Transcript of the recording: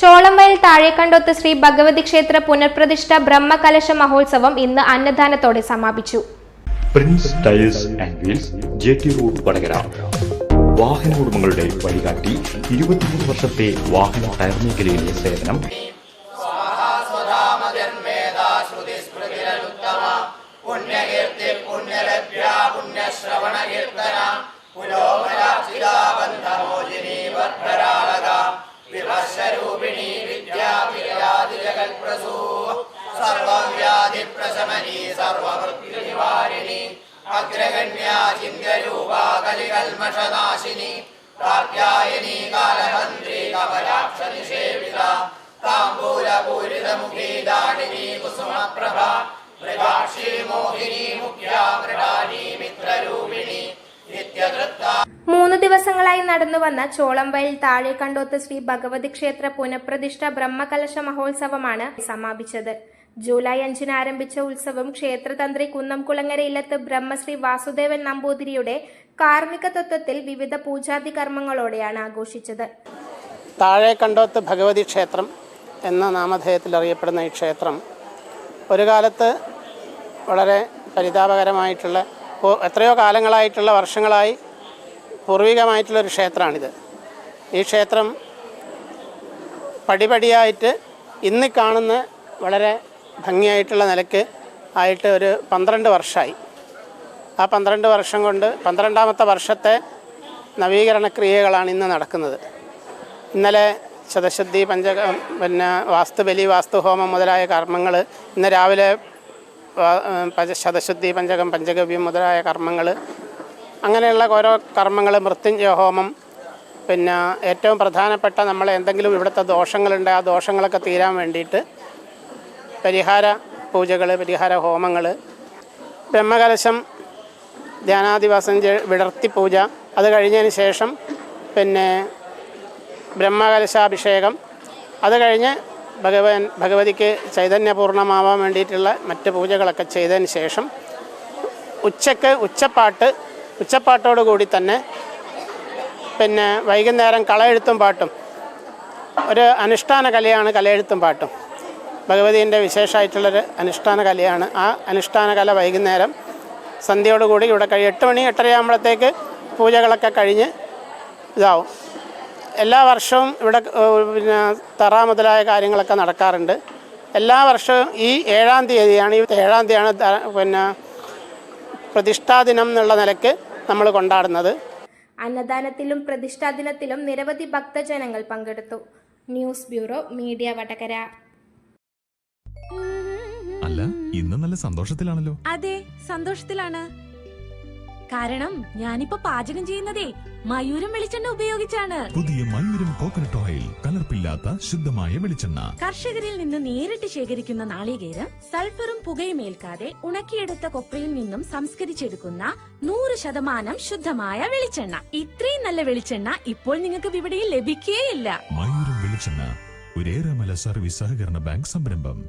ചോളംവയൽ താഴേക്കണ്ടോത്ത് ശ്രീ ഭഗവതി ക്ഷേത്ര പുനഃപ്രതിഷ്ഠ ബ്രഹ്മകലശ മഹോത്സവം ഇന്ന് അന്നദാനത്തോടെ സമാപിച്ചു. Prince tiles and wheels, JT road, Vadakara. വാഹന ഉടമകളുടെ വഴികാട്ടി, 23 വർഷത്തെ വാഹന ടയർ മേഖലയിലെ സേവനം. വിവശരൂപിണി വിദ്യാപിരാതി ജഗൽപ്രസൂ സർവവ്യാധി പ്രശമനി സർവവൃത്തിനിവാരിണി അഗ്രഗണ്യാ ചിന്ത്യരൂപാ കലികൽമഷനാശിനി കാർത്യായനി കാലഹന്ത്രി കമലാക്ഷനിഷേവിത താംബൂലപൂരിതമുഖീ ദാഡിനി കുസുമപ്രഭ മൃഗാക്ഷി മോഹിനി മുഖ്യാ മൃഗാനി മിത്രരൂപിണി നിത്യതൃപ്ത. 3 ദിവസങ്ങളായി നടന്നുവന്ന ചോളംവയൽ താഴേക്കണ്ടോത്ത് ശ്രീ ഭഗവതി ക്ഷേത്ര പുനഃപ്രതിഷ്ഠ ബ്രഹ്മകലശ മഹോത്സവമാണ് സമാപിച്ചത്. ജൂലൈ 5-ന് ആരംഭിച്ച ഉത്സവം ക്ഷേത്രതന്ത്രി കുന്നംകുളങ്ങര ഇല്ലത്ത് ബ്രഹ്മശ്രീ വാസുദേവൻ നമ്പൂതിരിയുടെ കാർമ്മികത്വത്തിൽ വിവിധ പൂജാതി കർമ്മങ്ങളോടെയാണ് ആഘോഷിച്ചത്. താഴേക്കണ്ടോത്ത് ഭഗവതി ക്ഷേത്രം എന്ന നാമധേയത്തിൽ അറിയപ്പെടുന്ന ഈ ക്ഷേത്രം ഒരു കാലത്ത് വളരെ പരിതാപകരമായിട്ടുള്ള, എത്രയോ കാലങ്ങളായിട്ടുള്ള, വർഷങ്ങളായി പൂർവികമായിട്ടുള്ളൊരു ക്ഷേത്രമാണിത്. ഈ ക്ഷേത്രം പടിപടിയായിട്ട് ഇന്ന് കാണുന്ന വളരെ ഭംഗിയായിട്ടുള്ള നിലയ്ക്ക് ആയിട്ട് ഒരു 12 വർഷമായി. ആ 12 വർഷം കൊണ്ട് 12ാമത്തെ വർഷത്തെ നവീകരണ ക്രിയകളാണ് ഇന്ന് നടക്കുന്നത്. ഇന്നലെ ശതശുദ്ധി പഞ്ചകം, വാസ്തുബലി, വാസ്തുഹോമം മുതലായ കർമ്മങ്ങൾ, ഇന്ന് രാവിലെ ശതശുദ്ധി പഞ്ചകം, പഞ്ചഗവ്യം മുതലായ കർമ്മങ്ങൾ, അങ്ങനെയുള്ള ഓരോ കർമ്മങ്ങൾ, മൃത്യുഞ്ജയ ഹോമം, ഏറ്റവും പ്രധാനപ്പെട്ട നമ്മൾ എന്തെങ്കിലും ഇവിടുത്തെ ദോഷങ്ങളുണ്ട്, ആ ദോഷങ്ങളൊക്കെ തീരാൻ വേണ്ടിയിട്ട് പരിഹാര പൂജകൾ, പരിഹാര ഹോമങ്ങൾ, ബ്രഹ്മകലശം ധ്യാനാദിവാസം വിടർത്തി പൂജ, അത് കഴിഞ്ഞതിന് ശേഷം ബ്രഹ്മകലശാഭിഷേകം, അത് കഴിഞ്ഞ് ഭഗവതിക്ക് ചൈതന്യപൂർണ്ണമാവാൻ വേണ്ടിയിട്ടുള്ള മറ്റ് പൂജകളൊക്കെ ചെയ്തതിന് ശേഷം ഉച്ചയ്ക്ക് ഉച്ചപ്പാട്ടോടുകൂടി തന്നെ വൈകുന്നേരം കളയെഴുത്തും പാട്ടും, ഒരു അനുഷ്ഠാന കലയാണ് കലയെഴുത്തും പാട്ടും. ഭഗവതീൻ്റെ വിശേഷമായിട്ടുള്ളൊരു അനുഷ്ഠാന കലയാണ്. ആ അനുഷ്ഠാന കല വൈകുന്നേരം സന്ധ്യയോടുകൂടി ഇവിടെ 8 മണി 8:30 ആകുമ്പോഴത്തേക്ക് പൂജകളൊക്കെ കഴിഞ്ഞ് ഇതാവും. എല്ലാ വർഷവും ഇവിടെ തറ മുതലായ കാര്യങ്ങളൊക്കെ നടക്കാറുണ്ട്. എല്ലാ വർഷവും ഈ 7-ാം തീയതിയാണ്, ഈ 7-ാം തീയതിയാണ് പ്രതിഷ്ഠാദിനം എന്നുള്ള നിലയ്ക്ക് നമ്മൾ കൊണ്ടാടുന്നത്. അന്നദാനത്തിലും പ്രതിഷ്ഠാദിനത്തിലും നിരവധി ഭക്തജനങ്ങൾ പങ്കെടുത്തു. News bureau, media, Vadakara. അല്ല, ഇന്ന് നല്ല സന്തോഷത്തിലാണല്ലോ. അതെ, സന്തോഷത്തിലാണ്. കാരണം ഞാനിപ്പോ പാചകം ചെയ്യുന്നതേ മയൂരം വെളിച്ചെണ്ണ ഉപയോഗിച്ചാണ്. പുതിയ മയൂരം കോക്കനട്ട് ഓയിൽ, കലർപ്പില്ലാത്ത ശുദ്ധമായ വെളിച്ചെണ്ണ. കർഷകരിൽ നിന്ന് നേരിട്ട് ശേഖരിക്കുന്ന നാളികേരം സൾഫറും പുകയും ഏൽക്കാതെ ഉണക്കിയെടുത്ത കൊപ്രയിൽ നിന്നും സംസ്കരിച്ചെടുക്കുന്ന 100% ശുദ്ധമായ വെളിച്ചെണ്ണ. ഇത്രയും നല്ല വെളിച്ചെണ്ണ ഇപ്പോൾ നിങ്ങൾക്ക് വിപണിയിൽ ലഭിക്കുകയില്ല. മയൂരം വെളിച്ചെണ്ണ, ഒരു ഏറെമല സർവീസ് സഹകരണ ബാങ്ക് സംരംഭം.